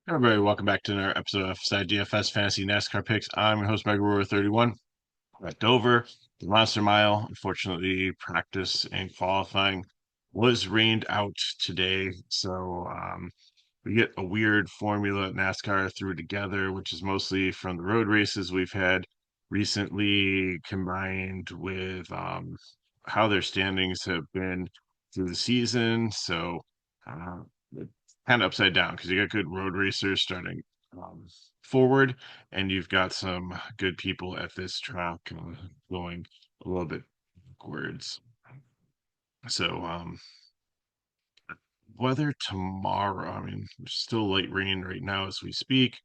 Everybody, welcome back to another episode of FSIDFS Fantasy NASCAR Picks. I'm your host, Mega31. We're at Dover, the Monster Mile. Unfortunately, practice and qualifying was rained out today, so we get a weird formula that NASCAR threw together, which is mostly from the road races we've had recently, combined with how their standings have been through the season. So uh, it's kind of upside down because you got good road racers starting um, forward, and you've got some good people at this track going a little bit backwards. So weather tomorrow, I mean, there's still light rain right now as we speak,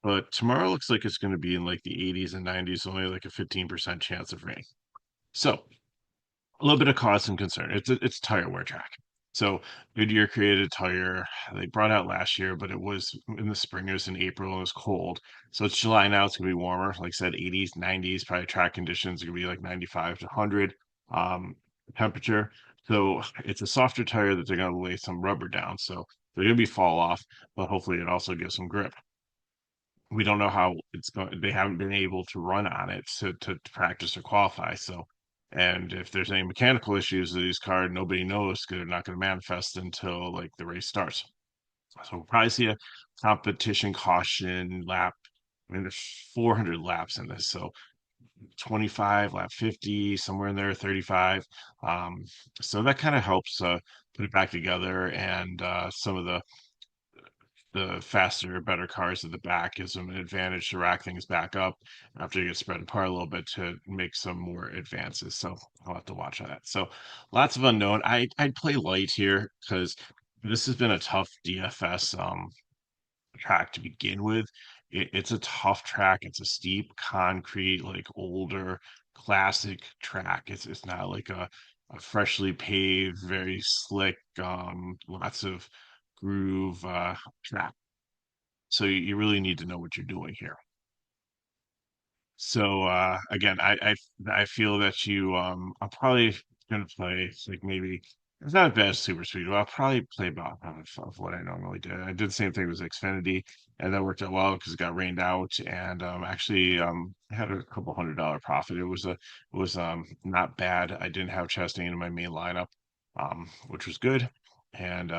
but tomorrow looks like it's going to be in like the 80s and 90s, only like a 15% chance of rain. So a little bit of cause and concern. It's a tire wear track. So Goodyear created a tire they brought out last year, but it was in the spring. It was in April and it was cold. So it's July now. It's gonna be warmer. Like I said, 80s, 90s. Probably track conditions are gonna be like 95 to 100 um, temperature. So it's a softer tire that they're gonna lay some rubber down. So they're gonna be fall off, but hopefully it also gives some grip. We don't know how it's going. They haven't been able to run on it to practice or qualify. So, and if there's any mechanical issues with these cars, nobody knows because they're not going to manifest until like the race starts. So we'll probably see a competition caution lap. I mean, there's 400 laps in this, so 25, lap 50, somewhere in there, 35. Um, so that kind of helps put it back together, and some of the faster, better cars at the back gives them an advantage to rack things back up after you get spread apart a little bit to make some more advances. So I'll have to watch that. So lots of unknown. I'd play light here because this has been a tough DFS track to begin with. It's a tough track. It's a steep concrete, like older classic track. It's not like a freshly paved, very slick, lots of groove track. So you really need to know what you're doing here. So again, I feel that I'm probably gonna play like maybe it's not as bad as Super Speed. I'll probably play about half of what I normally did. I did the same thing with Xfinity, and that worked out well because it got rained out, and actually I had a couple $100 profit. It was not bad. I didn't have Chastain in my main lineup, which was good, and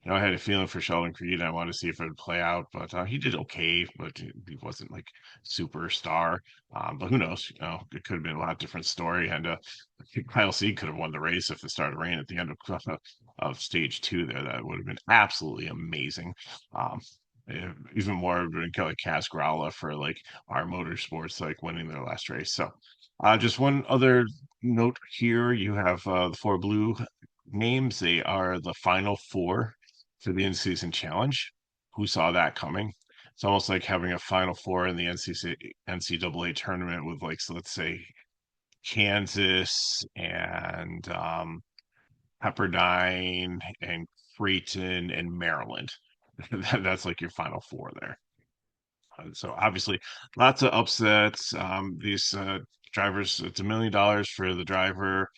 I had a feeling for Sheldon Creed. I wanted to see if it would play out, but he did okay, but he wasn't like superstar. But who knows? It could have been a lot different story. And I think Kyle C could have won the race if it started raining at the end of stage two there. That would have been absolutely amazing. Um, Even more than Kelly Growler for like our motorsports, like winning their last race. So, just one other note here: you have the four blue names. They are the final four for the in-season challenge. Who saw that coming? It's almost like having a Final Four in the NCAA tournament with, like, so let's say Kansas and Pepperdine and Creighton and Maryland. That's like your Final Four there. So obviously, lots of upsets. These drivers, it's $1 million for the driver.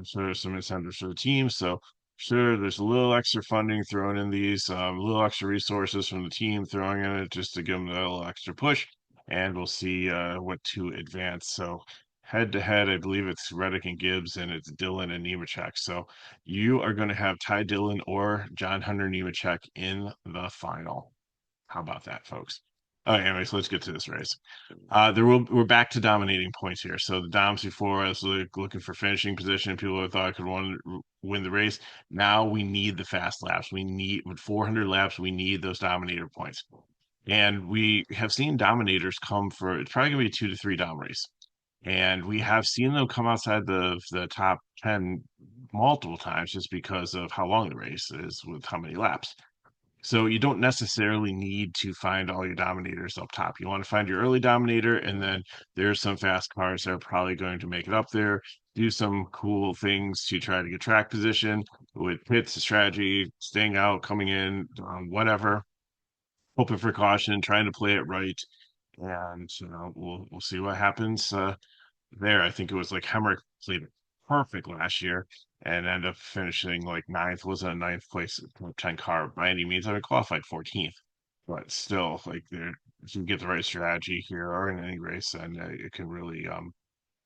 So there's some incentives for the team. So sure, there's a little extra funding thrown in these, a little extra resources from the team throwing in it just to give them a little extra push. And we'll see what to advance. So head to head, I believe it's Reddick and Gibbs, and it's Dillon and Nemechek. So you are going to have Ty Dillon or John Hunter Nemechek in the final. How about that, folks? Anyways, let's get to this race. We're back to dominating points here. So the Doms before I was looking for finishing position. People that thought I could win the race. Now we need the fast laps. We need with 400 laps. We need those dominator points. And we have seen dominators come for it's probably gonna be a 2 to 3 dom race. And we have seen them come outside the top 10 multiple times just because of how long the race is with how many laps. So you don't necessarily need to find all your dominators up top. You want to find your early dominator, and then there's some fast cars that are probably going to make it up there. Do some cool things to try to get track position with pits, strategy, staying out, coming in, whatever. Hoping for caution, trying to play it right, and we'll see what happens there. I think it was like Hemrick played perfect last year and ended up finishing like ninth. Wasn't a ninth place top 10 car by any means. I mean, qualified 14th. but still, like there, if you get the right strategy here or in any race, then it can really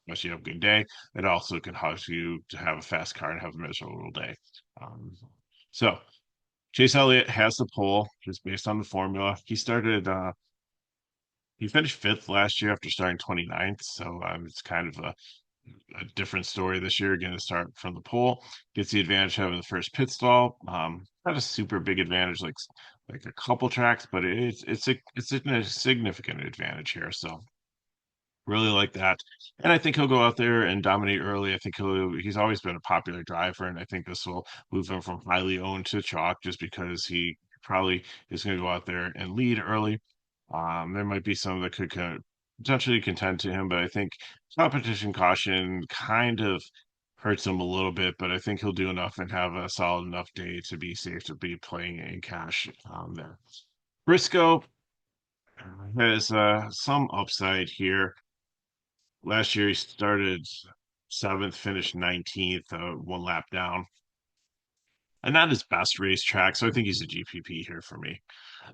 mess you have a good day. It also can cause you to have a fast car and have a miserable day. Um, so Chase Elliott has the pole just based on the formula. He finished fifth last year after starting 29th, so it's kind of a different story this year. Again, to start from the pole, gets the advantage of having the first pit stall. Not a super big advantage like a couple tracks, but it's a significant advantage here. So really like that. And I think he'll go out there and dominate early. I think he's always been a popular driver, and I think this will move him from highly owned to chalk just because he probably is going to go out there and lead early. There might be some that could potentially contend to him, but I think competition caution kind of hurts him a little bit, but I think he'll do enough and have a solid enough day to be safe to be playing in cash there. Briscoe has some upside here. Last year he started seventh, finished 19th, one lap down. And not his best racetrack, so I think he's a GPP here for me.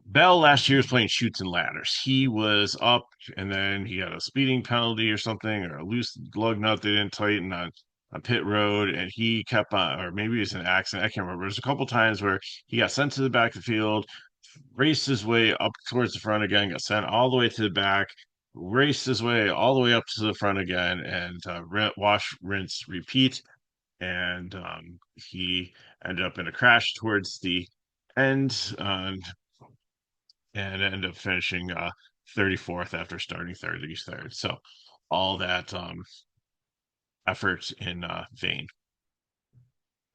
Bell last year was playing shoots and ladders. He was up, and then he got a speeding penalty or something, or a loose lug nut they didn't tighten on pit road, and he kept on, or maybe it was an accident. I can't remember. There's a couple times where he got sent to the back of the field, raced his way up towards the front again, got sent all the way to the back, raced his way all the way up to the front again, and wash, rinse, repeat. And he ended up in a crash towards the end and ended up finishing 34th after starting 33rd. So all that effort in vain.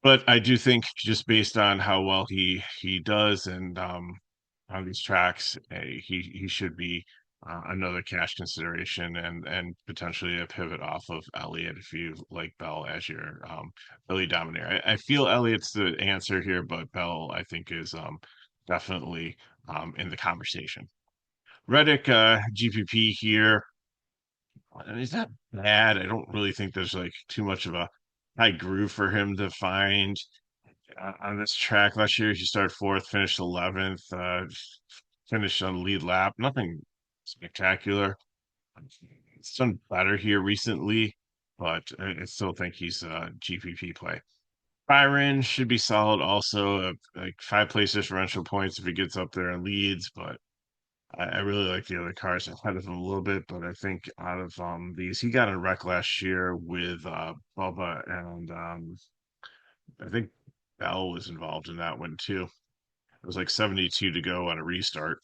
But I do think just based on how well he does and on these tracks, he should be another cash consideration and potentially a pivot off of Elliott if you like Bell as your really dominator. I feel Elliott's the answer here, but Bell I think is definitely in the conversation. Reddick GPP here. And he's not bad. I don't really think there's like too much of a high groove for him to find on this track. Last year, he started fourth, finished 11th, finished on the lead lap. Nothing spectacular. It's done better here recently, but I still think he's a GPP play. Byron should be solid also, like 5 place differential points if he gets up there and leads, but I really like the other cars ahead of him a little bit, but I think out of these, he got in a wreck last year with Bubba, and I think Bell was involved in that one too. It was like 72 to go on a restart,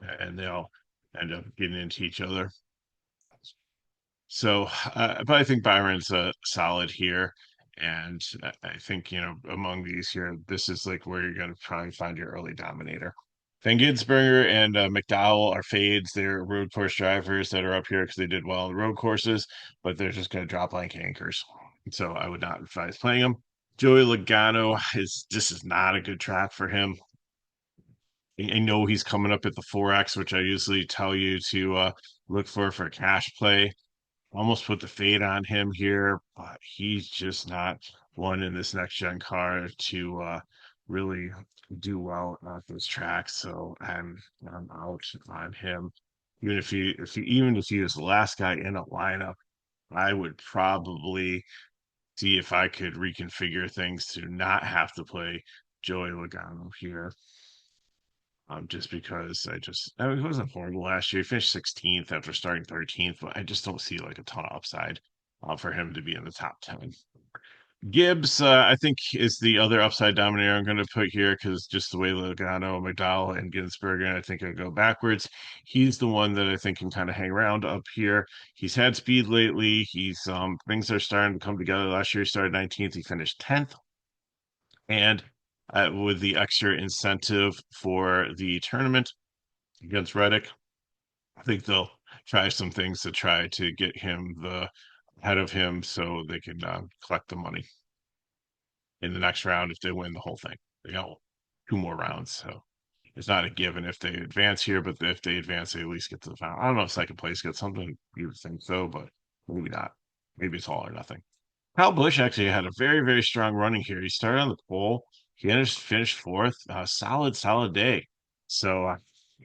and they all end up getting into each other. So, but I think Byron's solid here, and I think among these here, this is like where you're going to probably find your early dominator. Van Ginsberger and McDowell are fades. They're road course drivers that are up here because they did well on the road courses, but they're just going to drop like anchors. So I would not advise playing them. Joey Logano this is not a good track for him. I know he's coming up at the 4X, which I usually tell you to look for a cash play. Almost put the fade on him here, but he's just not one in this next gen car to really do well at this track. So I'm out on him. Even if he was the last guy in a lineup, I would probably see if I could reconfigure things to not have to play Joey Logano here. Just because I mean, he wasn't horrible last year. He finished 16th after starting 13th, but I just don't see like a ton of upside for him to be in the top 10. Gibbs, I think, is the other upside dominator I'm going to put here because just the way Logano, McDowell, and Ginsberger, I think I go backwards. He's the one that I think can kind of hang around up here. He's had speed lately. He's things are starting to come together. Last year he started 19th, he finished 10th, and with the extra incentive for the tournament against Reddick, I think they'll try some things to try to get him the ahead of him so they can collect the money in the next round if they win the whole thing. They got 2 more rounds, so it's not a given if they advance here, but if they advance, they at least get to the final. I don't know if second place gets something. You would think so, but maybe not. Maybe it's all or nothing. Kyle Busch actually had a very, very strong running here. He started on the pole. He finished fourth. Solid day. So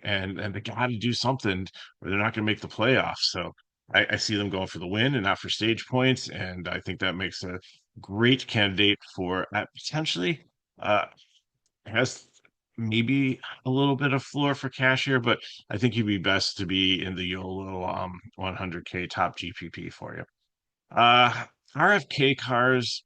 and they got to do something, or they're not going to make the playoffs. So I see them going for the win and not for stage points, and I think that makes a great candidate for potentially uh, has maybe a little bit of floor for cash here, but I think you'd be best to be in the YOLO 100K top GPP for you. Uh, RFK cars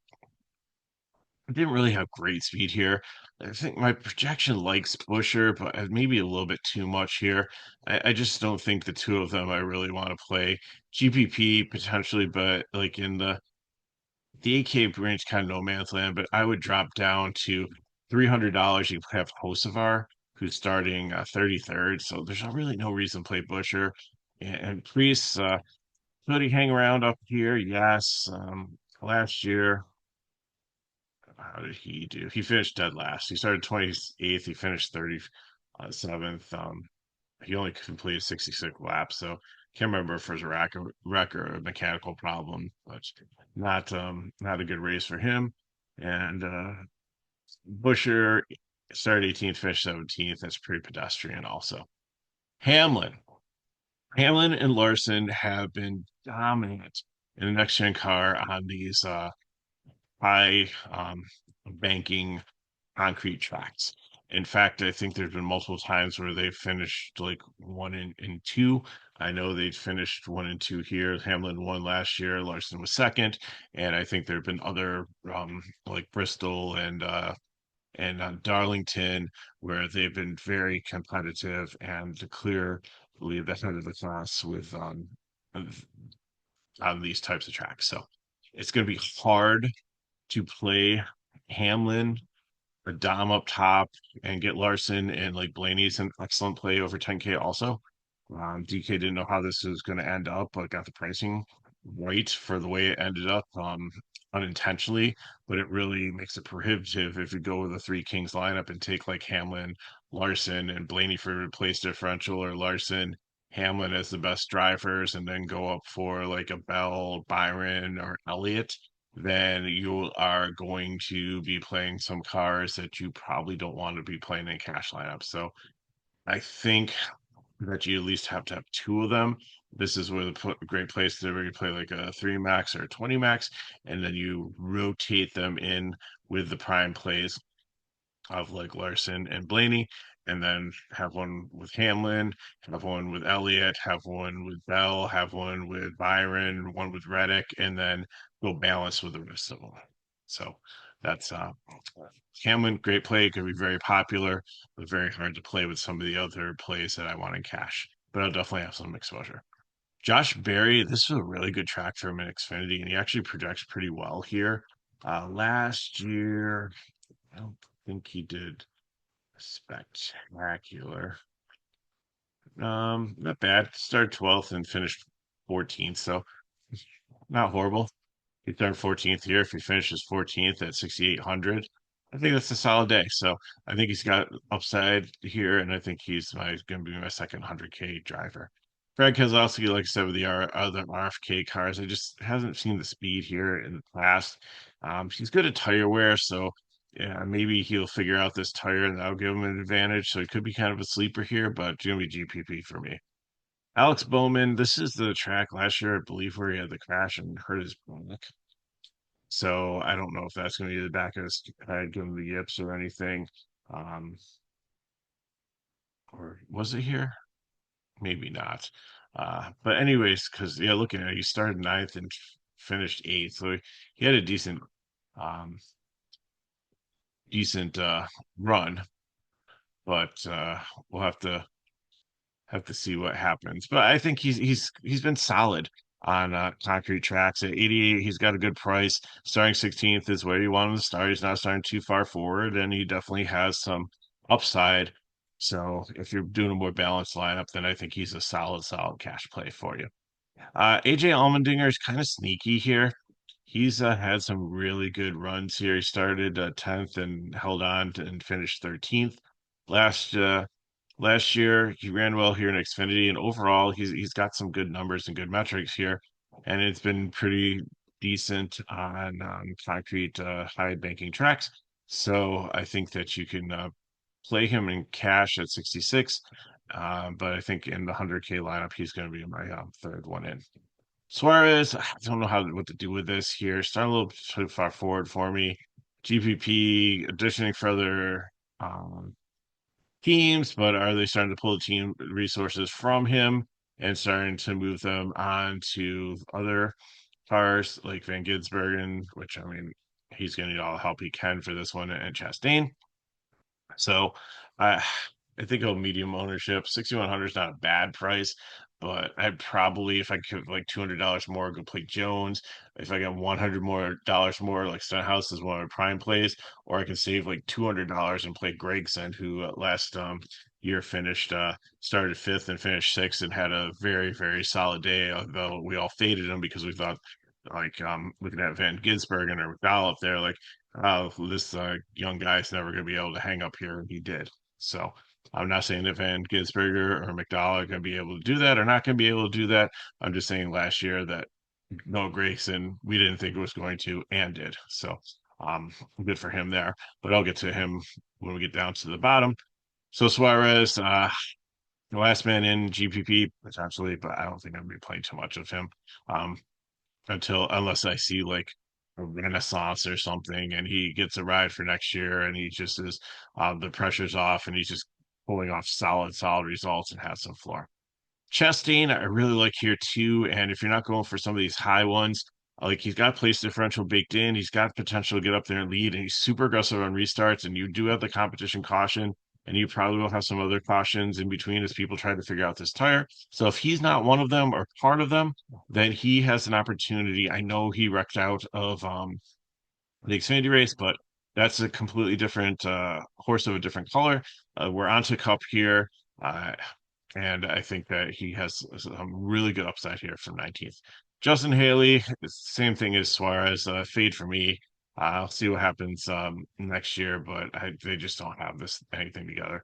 didn't really have great speed here. I think my projection likes Busher, but maybe a little bit too much here. I just don't think the two of them I really want to play. GPP potentially, but like in the 8K range, kind of no man's land. But I would drop down to $300. You have Hocevar, who's starting 33rd. So there's really no reason to play Busher. And Priest, could he hang around up here? Yes. Last year, how did he do? He finished dead last. He started 28th. He finished 37th. He only completed 66 laps, so can't remember if it was a wreck or a mechanical problem, but not a good race for him. And Busher started 18th, finished 17th. That's pretty pedestrian also. Hamlin. Hamlin and Larson have been dominant in the next gen car on these high banking concrete tracks. In fact, I think there's been multiple times where they've finished like one and two. I know they finished one and two here. Hamlin won last year. Larson was second, and I think there have been other like Bristol and Darlington where they've been very competitive and clearly the head of the class with on these types of tracks. So it's going to be hard to play Hamlin a Dom up top and get Larson, and like Blaney's an excellent play over 10K also. DK didn't know how this was going to end up, but got the pricing right for the way it ended up unintentionally. But it really makes it prohibitive if you go with a three Kings lineup and take like Hamlin, Larson, and Blaney for replace differential, or Larson, Hamlin as the best drivers, and then go up for like a Bell, Byron, or Elliott. Then you are going to be playing some cars that you probably don't want to be playing in cash lineups. So I think that you at least have to have two of them. This is where the great place to where you play like a 3 max or a 20 max, and then you rotate them in with the prime plays of like Larson and Blaney, and then have one with Hamlin, have one with Elliott, have one with Bell, have one with Byron, one with Reddick, and then go balance with the rest of them. So that's Hamlin, great play, could be very popular, but very hard to play with some of the other plays that I want in cash. But I'll definitely have some exposure. Josh Berry, this is a really good track for him in Xfinity, and he actually projects pretty well here. Last year, I don't think he did spectacular. Not bad. Started 12th and finished 14th, so not horrible. He started 14th here. If he finishes 14th at 6,800, I think that's a solid day. So I think he's got upside here, and I think he's going to be my second 100K driver. Greg Keselowski, like I said, with the other RFK cars, I just hasn't seen the speed here in the past. He's good at tire wear, so yeah, maybe he'll figure out this tire and that'll give him an advantage. So it could be kind of a sleeper here, but it's going to be GPP for me. Alex Bowman, this is the track last year, I believe, where he had the crash and hurt his back. So I don't know if that's going to be the back of his head, give him the yips or anything. Um, or was it here? Maybe not. But anyways, because yeah, looking at it, he started ninth and finished eighth, so he had a um, decent run. But we'll have to see what happens. But I think he's been solid on concrete tracks at 88. He's got a good price. Starting 16th is where you want him to start. He's not starting too far forward, and he definitely has some upside. So if you're doing a more balanced lineup, then I think he's a solid cash play for you. AJ Allmendinger is kind of sneaky here. He's had some really good runs here. He started 10th and held on and finished 13th last last year. He ran well here in Xfinity, and overall, he's got some good numbers and good metrics here, and it's been pretty decent on concrete high banking tracks. So I think that you can play him in cash at 66. But I think in the 100K lineup, he's going to be my third one in. Suarez, I don't know what to do with this here. Starting a little too far forward for me. GPP additioning further um, teams, but are they starting to pull the team resources from him and starting to move them on to other cars like Van Gisbergen, which I mean, he's going to need all the help he can for this one, and Chastain. So I I think of medium ownership. 6,100 is not a bad price, but I'd probably, if I could, like $200 more, go play Jones. If I got $100 more, like Stenhouse is one of my prime plays, or I can save like $200 and play Gregson, who last year finished started fifth and finished sixth and had a very solid day. Although we all faded him because we thought like looking at Van Gisbergen or McDowell up there, like this young guy's never going to be able to hang up here, and he did. So I'm not saying that Van Gisberger or McDowell are going to be able to do that or not going to be able to do that. I'm just saying last year that Noah Gragson, we didn't think it was going to and did. So um, good for him there. But I'll get to him when we get down to the bottom. So Suarez, the last man in GPP potentially, but I don't think I'm going to be playing too much of him. Um, unless I see like a renaissance or something and he gets a ride for next year and he just is the pressure's off and he's just pulling off solid results and has some floor. Chastain, I really like here too. And if you're not going for some of these high ones, like he's got place differential baked in, he's got potential to get up there and lead, and he's super aggressive on restarts. And you do have the competition caution, and you probably will have some other cautions in between as people try to figure out this tire. So if he's not one of them or part of them, then he has an opportunity. I know he wrecked out of the Xfinity race, but that's a completely different horse of a different color. We're onto Cup here. Uh, and I think that he has some really good upside here from 19th. Justin Haley, same thing as Suarez, fade for me. I'll see what happens next year, but they just don't have this anything together.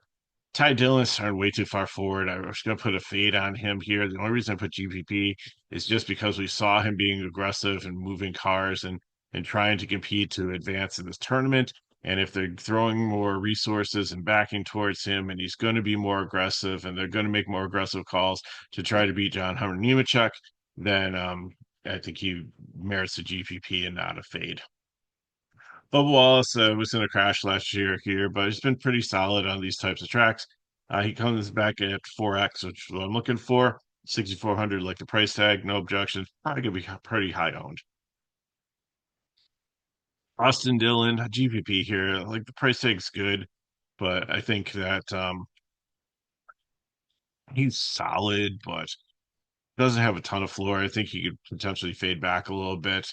Ty Dillon started way too far forward. I was going to put a fade on him here. The only reason I put GPP is just because we saw him being aggressive and moving cars and trying to compete to advance in this tournament. And if they're throwing more resources and backing towards him, and he's going to be more aggressive, and they're going to make more aggressive calls to try to beat John Hunter Nemechek, then I think he merits a GPP and not a fade. Bubba Wallace was in a crash last year here, but he's been pretty solid on these types of tracks. He comes back at 4X, which is what I'm looking for. 6,400, like the price tag, no objections. Probably gonna be pretty high owned. Austin Dillon, GPP here. Like the price tag's good, but I think that he's solid, but doesn't have a ton of floor. I think he could potentially fade back a little bit,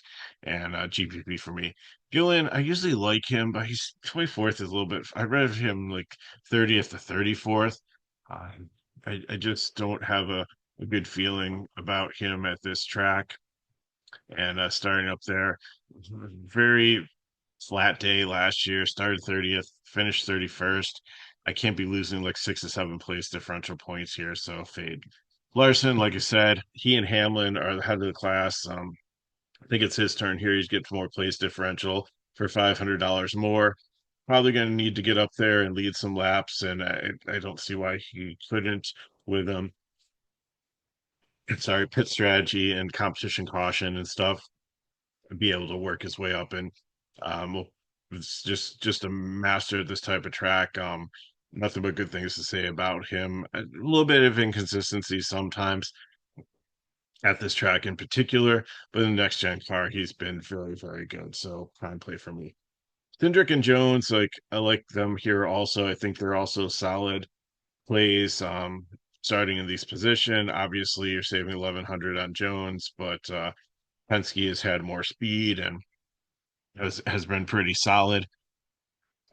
and GPP for me. Gillen, I usually like him, but he's 24th is a little bit. I read him like 30th to 34th. Uh, I just don't have a good feeling about him at this track and starting up there. Very flat day last year. Started 30th, finished 31st. I can't be losing like 6 to 7 place differential points here, so fade. Larson, like I said, he and Hamlin are the head of the class. I think it's his turn here. He's getting more place differential for $500 more. Probably going to need to get up there and lead some laps, and I don't see why he couldn't with pit strategy and competition caution and stuff, be able to work his way up. And well, it's just a master at this type of track. Nothing but good things to say about him. A little bit of inconsistency sometimes at this track in particular, but in the next gen car, he's been very good. So prime play for me. Cindric and Jones, like I like them here also. I think they're also solid plays. Starting in these position, obviously you're saving 1,100 on Jones, but Penske has had more speed and has been pretty solid.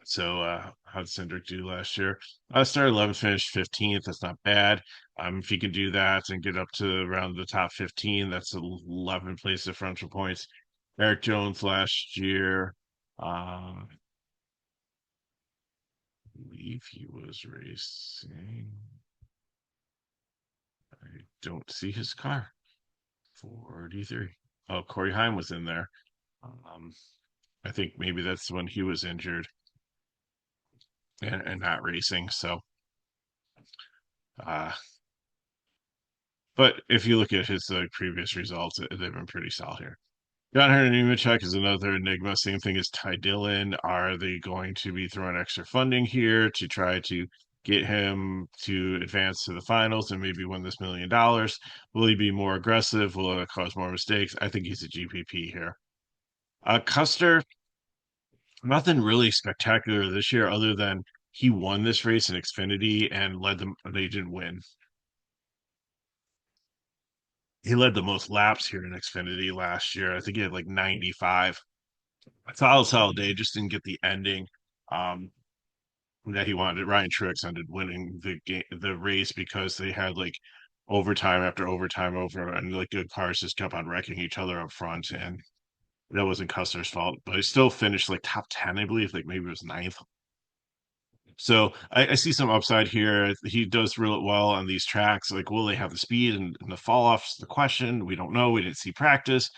So how did Cindric do last year? Started 11th, finished 15th. That's not bad. If you can do that and get up to around the top 15, that's 11 place differential points. Eric Jones last year, I believe he was racing. I don't see his car. 43. Oh, Corey Heim was in there. Um, I think maybe that's when he was injured and not racing. So Uh, but if you look at his previous results, they've been pretty solid here. John Nemechek is another enigma. Same thing as Ty Dillon. Are they going to be throwing extra funding here to try to get him to advance to the finals and maybe win this $1 million? Will he be more aggressive? Will it cause more mistakes? I think he's a GPP here. Custer, nothing really spectacular this year other than he won this race in Xfinity and led them. They didn't win. He led the most laps here in Xfinity last year. I think he had like 95. Solid day, just didn't get the ending that he wanted. Ryan Truex ended winning the race because they had like overtime after overtime over, and like good cars just kept on wrecking each other up front, and that wasn't Custer's fault. But he still finished like top 10, I believe, like maybe it was ninth. So I see some upside here. He does real well on these tracks. Like, will they have the speed and the fall off's the question. We don't know. We didn't see practice.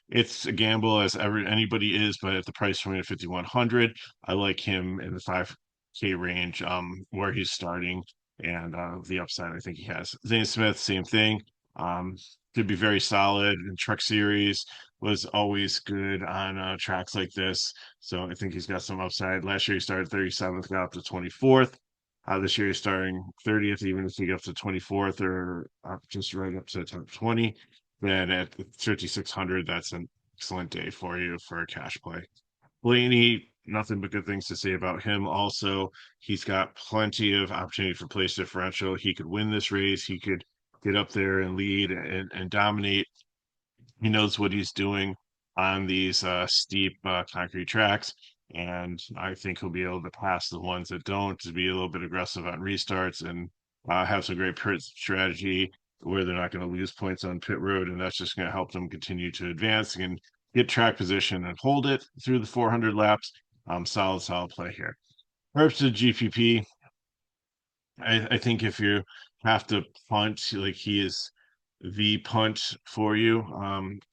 It's a gamble as anybody is, but at the price point of 5,100, I like him in the 5K range, where he's starting and the upside I think he has. Zane Smith, same thing. Um, could be very solid in Truck Series. Was always good on tracks like this. So I think he's got some upside. Last year he started 37th, got up to 24th. This year he's starting 30th, even if he gets to 24th or just right up to the top 20. Then at 3,600, that's an excellent day for you for a cash play. Blaney, nothing but good things to say about him. Also, he's got plenty of opportunity for place differential. He could win this race. He could get up there and lead and dominate. He knows what he's doing on these steep concrete tracks, and I think he'll be able to pass the ones that don't, to be a little bit aggressive on restarts and have some great pit strategy where they're not going to lose points on pit road, and that's just going to help them continue to advance and get track position and hold it through the 400 laps. Solid play here. Herbst to GPP. I think if you have to punt, like he is the punt for you.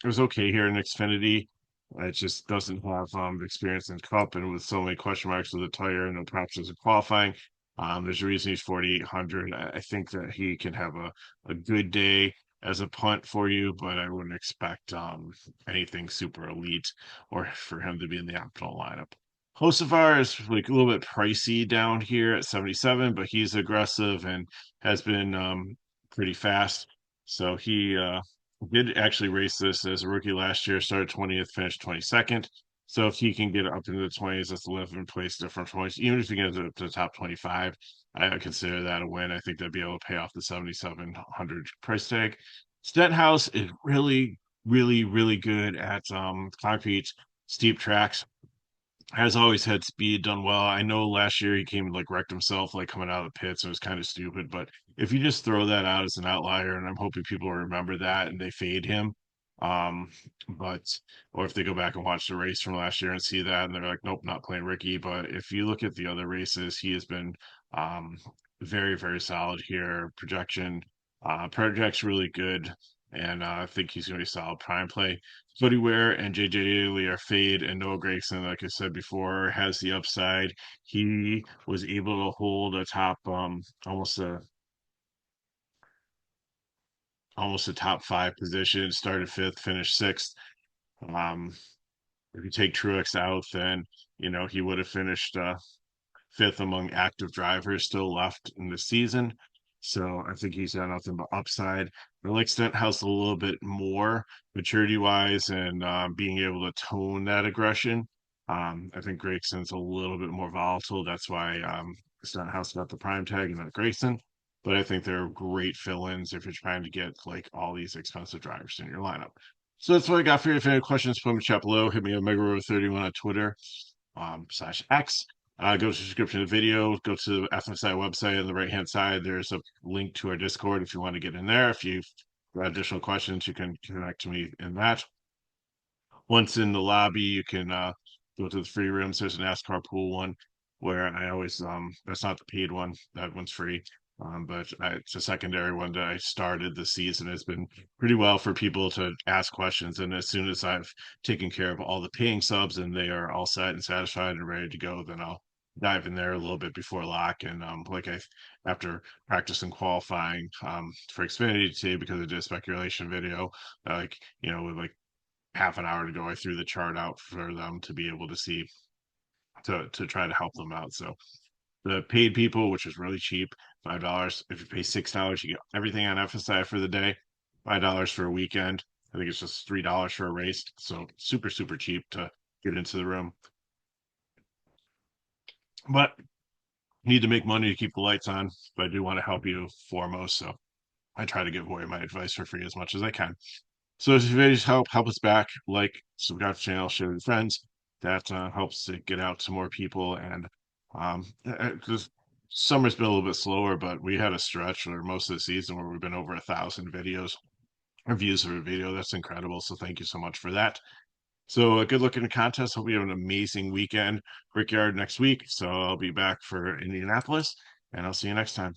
It was okay here in Xfinity. It just doesn't have experience in Cup, and with so many question marks with the tire and no practice in qualifying. There's a reason he's 4,800. I think that he can have a good day as a punt for you, but I wouldn't expect anything super elite or for him to be in the optimal lineup. Hocevar is like a little bit pricey down here at 77, but he's aggressive and has been pretty fast. So he did actually race this as a rookie last year, started 20th, finished 22nd. So if he can get up into the 20s, that's 11 place different points. Even if he gets up to the top 25, I consider that a win. I think they'd be able to pay off the 7,700 price tag. Stenhouse is really good at concrete steep tracks, has always had speed, done well. I know last year he came and like wrecked himself like coming out of the pits. It was kind of stupid, but if you just throw that out as an outlier, and I'm hoping people remember that and they fade him. Um, but or if they go back and watch the race from last year and see that and they're like, nope, not playing Ricky. But if you look at the other races, he has been um very solid here. Projects really good, and I think he's gonna be solid prime play. Cody Ware and JJ Lee are fade, and Noah Gragson, like I said before, has the upside. He was able to hold a top, almost a top five position. Started fifth, finished sixth. Um, if you take Truex out, then he would have finished fifth among active drivers still left in the season. So I think he's got nothing but upside. I like Stenhouse a little bit more maturity wise and being able to tone that aggression. I think Gregson's a little bit more volatile. That's why Stenhouse got the prime tag and not Grayson. But I think they're great fill-ins if you're trying to get like all these expensive drivers in your lineup. So that's what I got for you. If you have any questions, put them in the chat below. Hit me at MegaRover31 on Twitter /X. Go to the description of the video, go to the FSI website on the right hand side. There's a link to our Discord if you want to get in there. If you've got additional questions, you can connect to me in that. Once in the lobby, you can go to the free rooms. There's a NASCAR pool one where I always that's not the paid one. That one's free. But it's a secondary one that I started this season. It's been pretty well for people to ask questions. And as soon as I've taken care of all the paying subs and they are all set and satisfied and ready to go, then I'll dive in there a little bit before lock. And after practicing qualifying for Xfinity today, because I did a speculation video, with like half an hour to go, I threw the chart out for them to be able to see, to try to help them out. So the paid people, which is really cheap, $5. If you pay $6, you get everything on FSI for the day. $5 for a weekend. I think it's just $3 for a race. So super, super cheap to get into the room. But need to make money to keep the lights on. But I do want to help you foremost. So I try to give away my advice for free as much as I can. So if you guys help us back, like, subscribe to the channel, share with friends. That helps to get out to more people. And just summer's been a little bit slower, but we had a stretch or most of the season where we've been over 1,000 videos or views of a video. That's incredible. So thank you so much for that. So good luck in the contest. Hope you have an amazing weekend. Brickyard next week. So I'll be back for Indianapolis, and I'll see you next time.